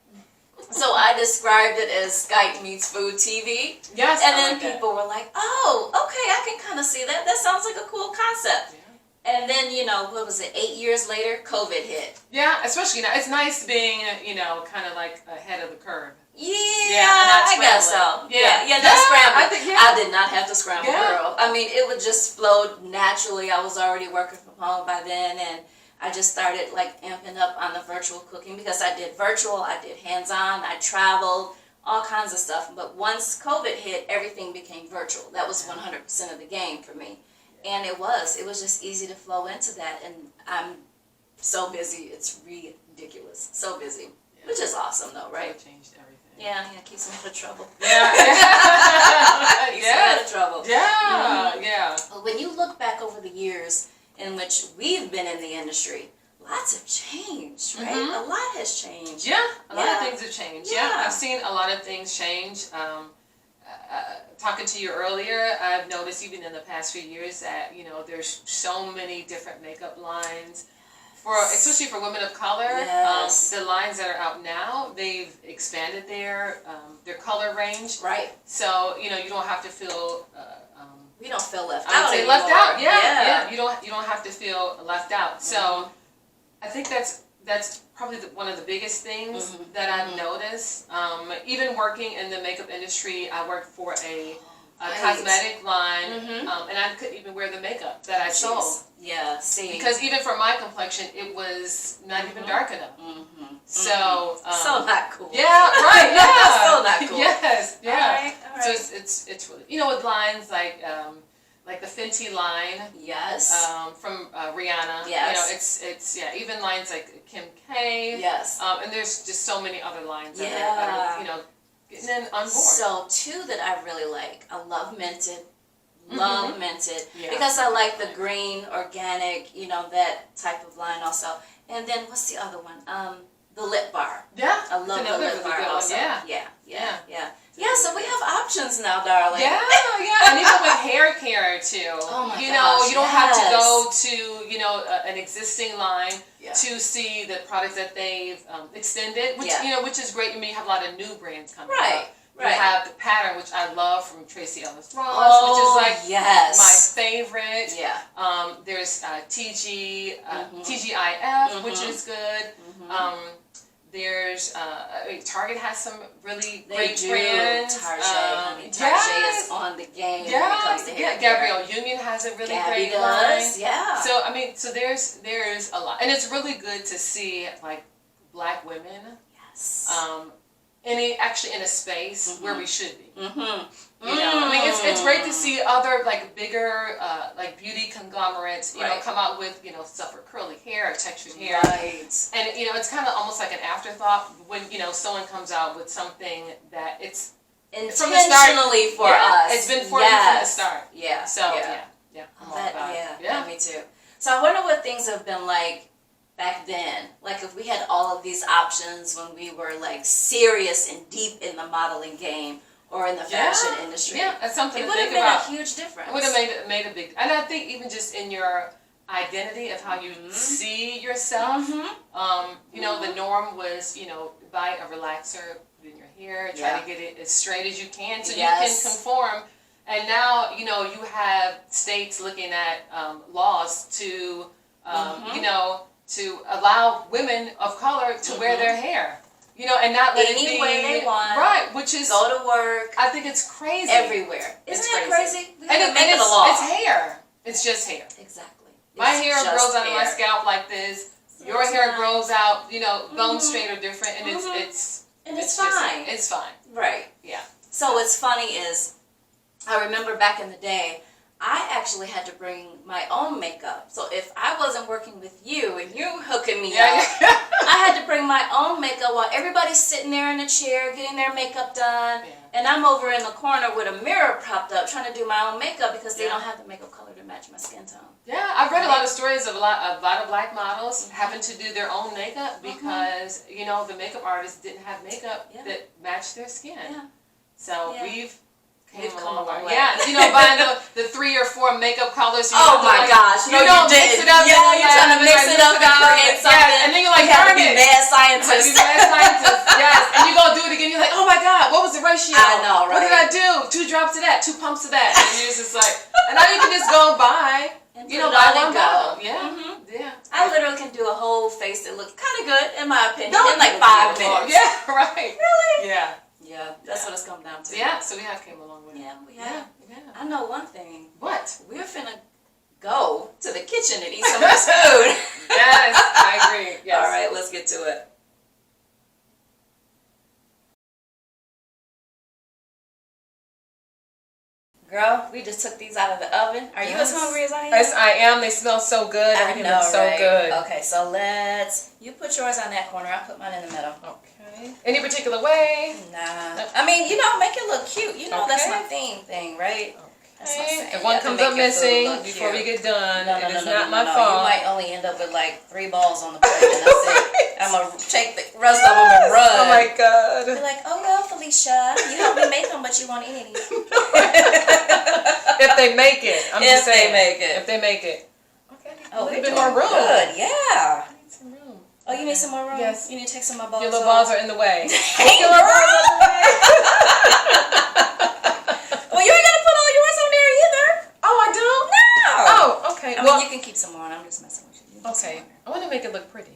So I described it as Skype meets food TV. Yes. And then people were like, oh, okay, I can kind of see that. That sounds like a cool concept. Yeah. And then, what was it, 8 years later, COVID hit. Yeah, especially, it's nice being, kind of like ahead of the curve. Yeah, I guess so. Yeah, not scrambling. I did not have to scramble, girl. I mean, it would just flow naturally. I was already working from home by then, and I just started like amping up on the virtual cooking because I did virtual, I did hands-on, I traveled, all kinds of stuff. But once COVID hit, everything became virtual. That was 100% of the game for me. And it was just easy to flow into that. And I'm so busy, it's ridiculous. So busy, which is awesome though, right? It changed everything. Yeah, keeps me out of trouble. Yeah. Keeps me out of trouble. Yeah, yeah. But when you look back over the years in which we've been in the industry, lots have changed, right? A lot has changed. Yeah, a lot of things have changed. Yeah, I've seen a lot of things change. Talking to you earlier, I've noticed even in the past few years that, you know, there's so many different makeup lines. Especially for women of color, the lines that are out now, they've expanded their color range. Right. So, you know, you don't have to feel... we don't feel left out anymore. left out, yeah. You don't have to feel left out. So, I think that's probably one of the biggest things that I've noticed. Even working in the makeup industry, I worked for a cosmetic line, and I couldn't even wear the makeup that I sold. Yeah, see. Because even for my complexion, it was not even dark enough. So, so not cool. Yeah, right. Yeah, so not cool. Yes, yeah. All right. So it's really, you know, with lines like the Fenty line. Yes. From Rihanna. Yes. You know, it's even lines like Kim K. Yes. And there's just so many other lines that are, you know, getting in on board. So two that I really like. I love Mented. Love Mented. Yeah, because I like the green, organic, you know, that type of line also. And then what's the other one? The lip bar. Yeah. I love the lip bar also. Yeah. Yeah, so we have options now, darling. Yeah. And even with hair care too. Oh my you know, gosh, you don't have to go to, you know, an existing line to see the products that they've extended, which you know, which is great. I mean, you have a lot of new brands coming up. You have the pattern, which I love, from Tracy Ellis Ross, which is like my favorite. Yeah. There's TGIF, which is good. There's Target has some really great brands. Target is on the game when it comes to hair. Gabrielle Union has a really great line. Yeah. So I mean, so there's a lot, and it's really good to see like Black women. Yes. Actually in a space where we should be. You know, I mean, it's great to see other like bigger like beauty conglomerates, you know, come out with, you know, stuff for curly hair or textured hair. Right. And you know, it's kind of almost like an afterthought when, you know, someone comes out with something that it's intentionally for us. It's been for me from the start. Yeah. So I'm all about it. Yeah, me too. So I wonder what things have been like back then. Like if we had all of these options when we were like serious and deep in the modeling game or in the fashion industry. Yeah, that's something to think about. It would have been a huge difference. It would have made a big, and I think even just in your identity of how you see yourself. You know, the norm was, you know, buy a relaxer, put in your hair, try to get it as straight as you can so you can conform. And now, you know, you have states looking at laws to, you know, to allow women of color to wear their hair. You know, and not let it be... Any way they want. Right, which is... Go to work. I think it's crazy. Everywhere. Isn't it crazy? It's hair. It's just hair. Exactly. My hair grows out of my scalp like this. Your hair grows out, you know, bone straight or different, and it's fine. It's fine. Right. Yeah. So what's funny is, I remember back in the day, I actually had to bring my own makeup. So if I wasn't working with you and you hooking me up, I had to bring my own makeup while everybody's sitting there in a chair getting their makeup done. And I'm over in the corner with a mirror propped up trying to do my own makeup because they don't have the makeup color to match my skin tone. Yeah, I've read a lot of stories of a lot of Black models having to do their own makeup because, you know, the makeup artists didn't have makeup that matched their skin. So we've come a long way. Yeah, you know, buying the 3 or 4 makeup colors. Oh my gosh! No, you don't mix it up. Yeah, you're trying to mix it up and create something. Yeah, and then you're like, darn it! Mad scientist. Yes, and you go do it again. You're like, oh my god, what was the ratio? I know, right? What did I do? 2 drops of that, 2 pumps of that, and you're just like, and now you can just go buy. You know, buy one bottle. Yeah, yeah. I literally can do a whole face that looks kind of good, in my opinion, in like 5 minutes. Yeah, right. Really? Yeah. Yeah, that's what it's come down to. Yeah, so we have came a long way. Yeah, we have. Yeah. I know one thing. What? We're finna go to the kitchen and eat some of this food. Yes. Girl, we just took these out of the oven. Are you as hungry as I am? Yes, I am. They smell so good. Everything looks so good. Okay, so you put yours on that corner. I'll put mine in the middle. Okay. Any particular way? Nah. I mean, make it look cute. That's my thing, right? Okay. If one comes up missing before we get done, it is not my fault. You might only end up with like 3 balls on the plate, and that's it. I'm going to take the rest of them and run. Oh my God. You're like, oh well, Felicia, you helped me make them, but you won't eat any. If they make it. If they make it. Okay. Oh, a little bit more room. Good, yeah. I need some room. Oh, you need some more room? Yes. You need to take some of my balls. Your little balls are in the way. Your little balls are in the way. Well, you ain't got to put all yours on there either. Oh, I do? No. Oh, okay. I mean, you can keep some more on. I'm just messing with you. Okay. I want to make it look pretty.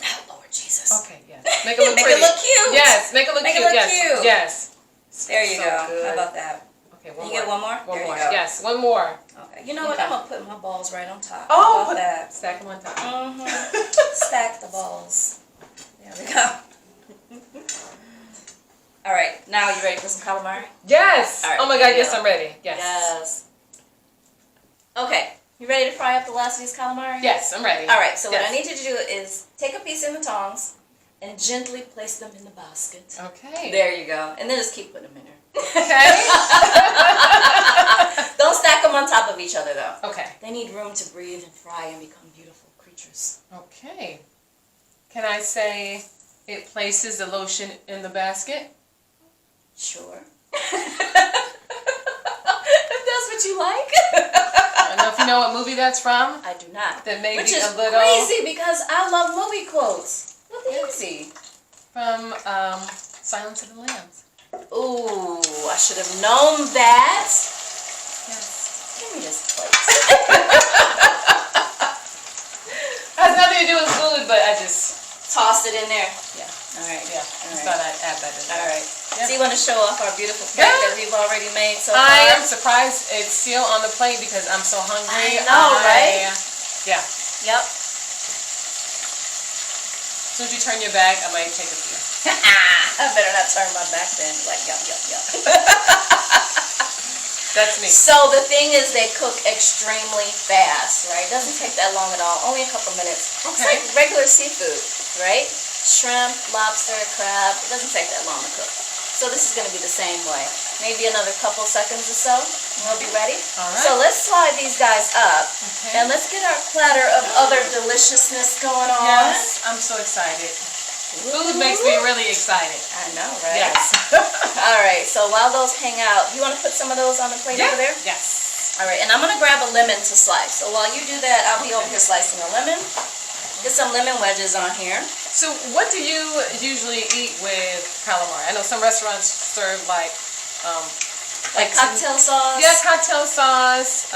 Oh, Lord Jesus. Okay, yes. Make it look pretty. Make it look cute. Yes, make it look cute. Cute. Yes. There you go. Good. How about that? Okay, one more. You get one more? One there more. You go. Yes, one more. Okay. You know what? I'm going to put my balls right on top. Oh, How about that? Stack them on top. Stack the balls. There we go. All right. Now, you ready for some calamari? Yes. Right, oh my God. Yes, I'm ready. Yes. Okay. You ready to fry up the last of these calamari? Yes, I'm ready. All right. So what I need you to do is take a piece in the tongs and gently place them in the basket. Okay. There you go. And then just keep putting them in there. Okay. Don't stack them on top of each other, though. Okay. They need room to breathe and fry and become beautiful creatures. Okay. Can I say it places the lotion in the basket? Sure. If that's what you like. I don't know if you know what movie that's from. I do not. That may Which be is a little crazy because I love movie quotes. What the easy? From Silence of the Lambs. Ooh, I should have known that. Yes. Give me this plate. Has nothing to do with food, but I just tossed it in there. Yeah. All right. Yeah. Just thought I'd add that in there. All right. Yeah. So you want to show off our beautiful plate that we've already made so far? I am surprised it's still on the plate because I'm so hungry. I know, right? Yeah. Yep. As soon as you turn your back, I might take a few. I better not turn my back then. Like, yup. That's me. So the thing is, they cook extremely fast, right? It doesn't take that long at all. Only a couple minutes. Okay. It's like regular seafood, right? Shrimp, lobster, crab. It doesn't take that long to cook. So this is going to be the same way. Maybe another couple seconds or so, and we'll be ready. All right. So let's slide these guys up, Okay. and let's get our platter of other deliciousness going on. Yes, I'm so excited. Food makes me really excited. I know, right? Yes. All right, so while those hang out, you want to put some of those on the plate over there? Yes. All right, and I'm going to grab a lemon to slice. So while you do that, I'll be over here slicing a lemon. Get some lemon wedges on here. So what do you usually eat with calamari? I know some restaurants serve like cocktail sauce? Yeah, cocktail sauce.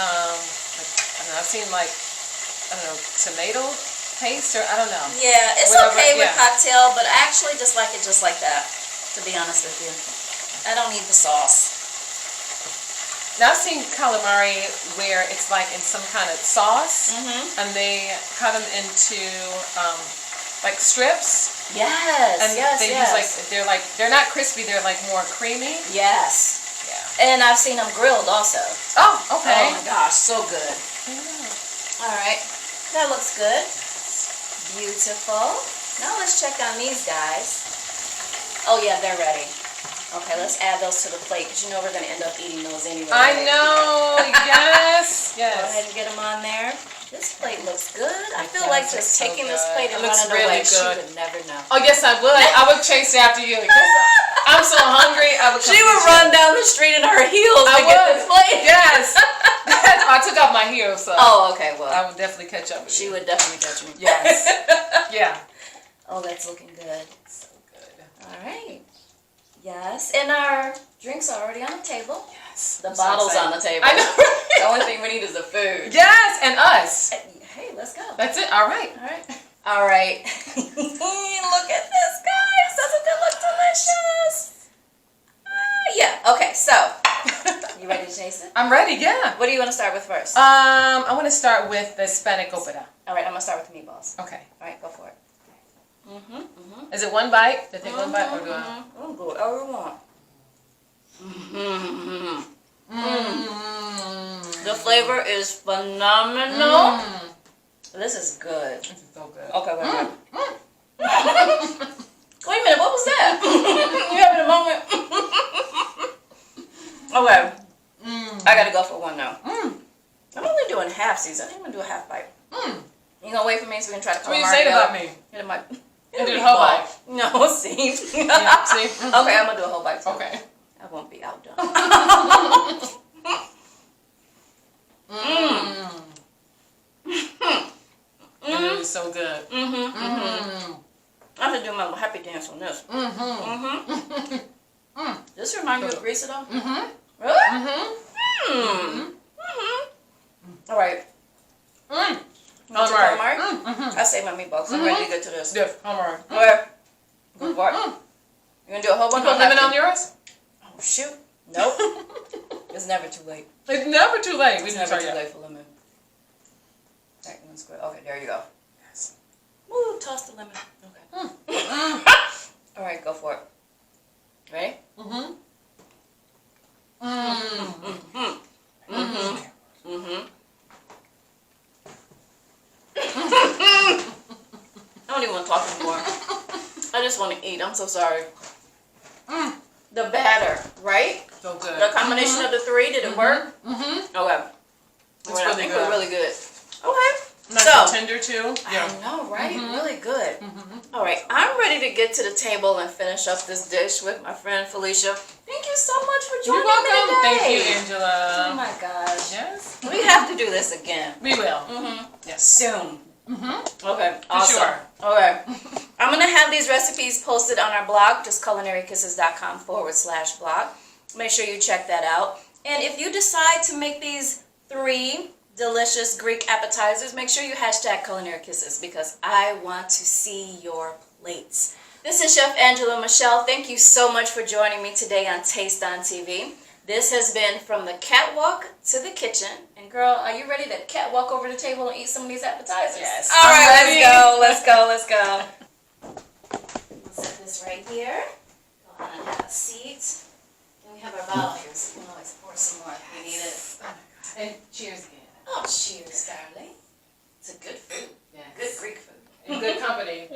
I've seen tomato paste or I don't know. Yeah, it's whatever, okay with cocktail, but I actually just like it just like that, to be honest with you. I don't need the sauce. Now I've seen calamari where it's like in some kind of sauce, and they cut them into like strips. Yes, and yes, they yes. use they're not crispy, they're like more creamy. Yes. Yeah. And I've seen them grilled also. Oh, okay. Oh my gosh, so good. Yeah. All right, that looks good. Beautiful. Now let's check on these guys. Oh yeah, they're ready. Okay, let's add those to the plate because you know we're going to end up eating those anyway. I know. Yes. Go ahead and get them on there. This plate looks good. I feel like just taking this good. plate and It looks running really away. She good. would never know. Oh yes, I would. I would chase after you. I'm so hungry. I would. She would run down the street in her heels to get this plate. Yes. I took off my heels, so. Oh, okay. Well, I would definitely catch up with you. she would definitely catch me. Yes. Yeah. Oh, that's looking good. So good. All right. Yes, and our drinks are already on the table. Yes. The bottle's on the table. I know. The only thing we need is the food. Yes, and us. Hey, let's go. That's it. All right. All right. All right. Look at this, guys. Doesn't it look delicious? Yeah. Okay. So, you ready to taste it? I'm ready. Yeah. What do you want to start with first? I want to start with the Spanakopita. All right. I'm gonna start with the meatballs. Okay. All right. Go for it. Is it one bite? Do I take one bite or do I? Oh, go whatever you want. The flavor is phenomenal. This is good. This is so good. Okay, wait a minute. Wait a minute, what was that? You having a moment? Okay. I gotta go for one now. I'm only doing half season. I think I'm gonna do a half bite. You gonna wait for me so we can try to calamari? What are you saying about me? It do the whole bite. No, see? Yeah, see? Okay, I'm gonna do a whole bite too. Okay. I won't be outdone. It is so good. I'm gonna do my happy dance on this. This reminds you of Grease at all? Really? All right. Calamari? I saved my meatballs. I'm ready to get to this. Yes, calamari. Okay. Go for it. You gonna do a whole bunch of lemon on yours? Oh, shoot. Nope. It's never too late. It's never too late. It's never too late for lemon. Okay, there you go. Yes. Woo, toss the lemon. Okay. All right, go for it. Ready? I don't even want to talk anymore. I just want to eat. I'm so sorry. The batter, right? So good. The combination of the three, did it work? Okay. It's I think we're really good. Okay. Nice and tender too. Yeah. I know, right? Really good. All right, I'm ready to get to the table and finish up this dish with my friend Felicia. Thank you so much for joining me today. Thank you, Angela. Oh my gosh. Yes. We have to do this again. We will. Yes. Soon. Okay, awesome. Sure. Okay. I'm going to have these recipes posted on our blog, just culinarykisses.com/blog. Make sure you check that out. And if you decide to make these 3 delicious Greek appetizers, make sure you hashtag culinarykisses because I want to see your plates. This is Chef Angela Michelle. Thank you so much for joining me today on Taste on TV. This has been From the Catwalk to the Kitchen. And girl, are you ready to catwalk over the table and eat some of these appetizers? Yes. All right, let's go. We'll set this right here. Go on and have a seat. And we have our bottle here, so we can always pour some more if we need it. Oh my God. And cheers again. Oh, cheers, darling. It's a good food. Yes. Good Greek food. And good company.